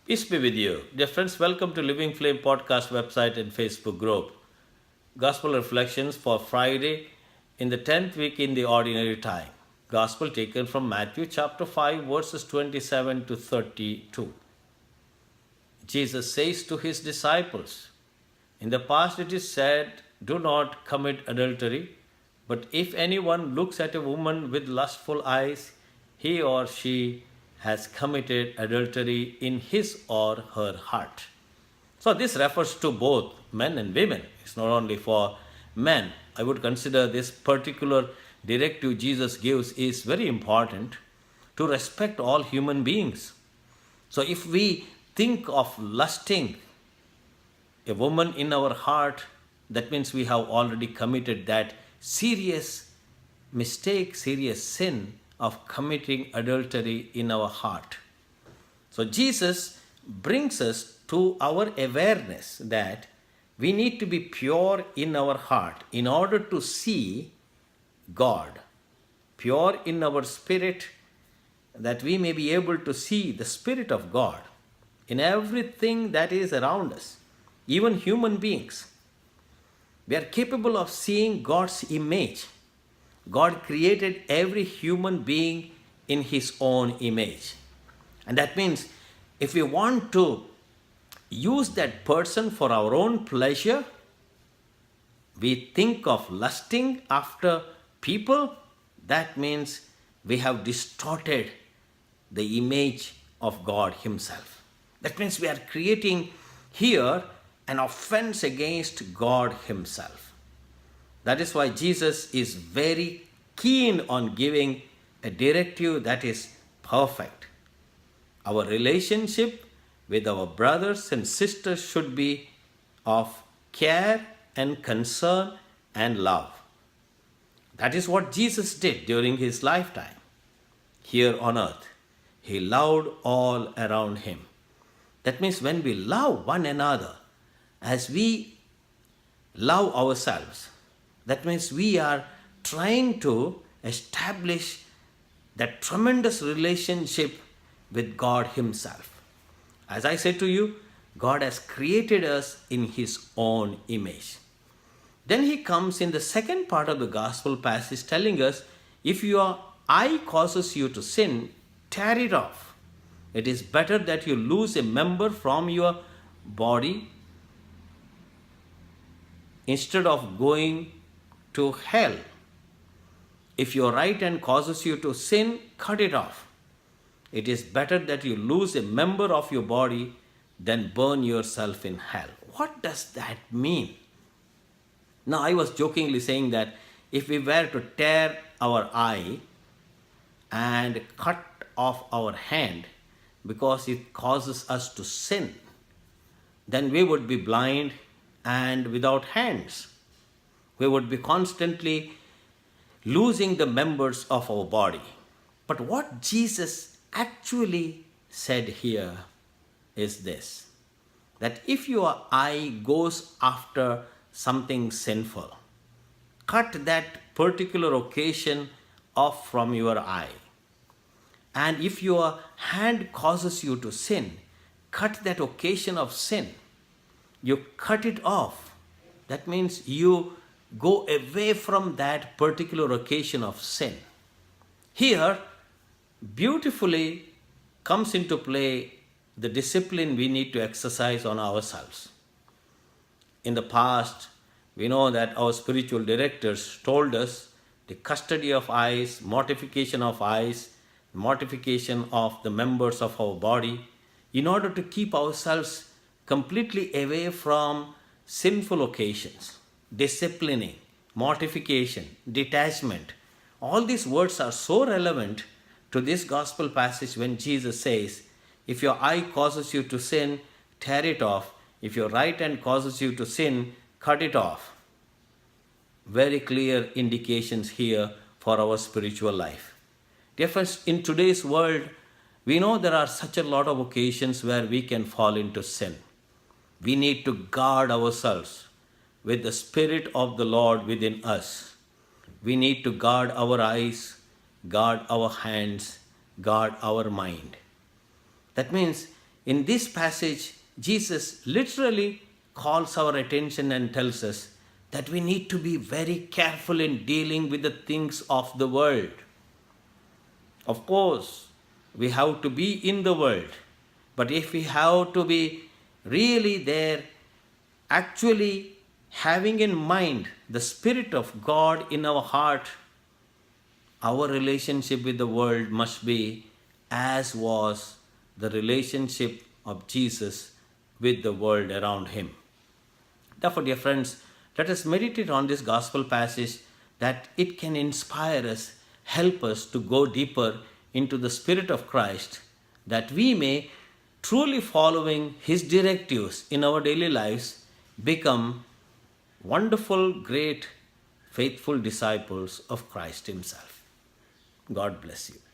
Peace be with you. Dear friends, welcome to Living Flame podcast website and Facebook group. Gospel reflections for Friday in the 10th week in the ordinary time. Gospel taken from Matthew chapter 5 verses 27 to 32. Jesus says to his disciples, in the past it is said, do not commit adultery, but if anyone looks at a woman with lustful eyes, he or she has committed adultery in his or her heart. So this refers to both men and women. It's not only for men. I would consider this particular directive Jesus gives is very important to respect all human beings. So if we think of lusting a woman in our heart, that means we have already committed that serious mistake, serious sin of committing adultery in our heart. So Jesus brings us to our awareness that we need to be pure in our heart in order to see God, pure in our spirit, that we may be able to see the Spirit of God in everything that is around us, even human beings. We are capable of seeing God's image. God created every human being in His own image. And that means if we want to use that person for our own pleasure, we think of lusting after people, that means we have distorted the image of God Himself. That means we are creating here an offense against God Himself. That is why Jesus is very keen on giving a directive that is perfect. Our relationship with our brothers and sisters should be of care and concern and love. That is what Jesus did during His lifetime here on earth. He loved all around Him. That means when we love one another as we love ourselves, that means we are trying to establish that tremendous relationship with God Himself. As I said to you, God has created us in His own image. Then He comes in the second part of the gospel passage telling us, if your eye causes you to sin, tear it off. It is better that you lose a member from your body instead of going to hell. If your right hand causes you to sin, cut it off. It is better that you lose a member of your body than burn yourself in hell. What does that mean? Now, I was jokingly saying that if we were to tear our eye and cut off our hand because it causes us to sin, then we would be blind and without hands. We would be constantly losing the members of our body. But what Jesus actually said here is this, that if your eye goes after something sinful, cut that particular occasion off from your eye. And if your hand causes you to sin, cut that occasion of sin. You cut it off. That means you go away from that particular occasion of sin. Here, beautifully comes into play the discipline we need to exercise on ourselves. In the past, we know that our spiritual directors told us the custody of eyes, mortification of eyes, mortification of the members of our body, in order to keep ourselves completely away from sinful occasions. Disciplining, mortification, detachment. All these words are so relevant to this gospel passage when Jesus says, if your eye causes you to sin, tear it off. If your right hand causes you to sin, cut it off. Very clear indications here for our spiritual life. Dear friends, in today's world, we know there are such a lot of occasions where we can fall into sin. We need to guard ourselves with the Spirit of the Lord within us. We need to guard our eyes, guard our hands, guard our mind. That means In this passage, Jesus literally calls our attention and tells us that we need to be very careful in dealing with the things of the world. Of course, we have to be in the world, but if we have to be really there, actually having in mind the Spirit of God in our heart, our relationship with the world must be as was the relationship of Jesus with the world around him. Therefore, dear friends, let us meditate on this gospel passage that it can inspire us, help us to go deeper into the Spirit of Christ, that we may, truly following His directives in our daily lives, become wonderful, great, faithful disciples of Christ Himself. God bless you.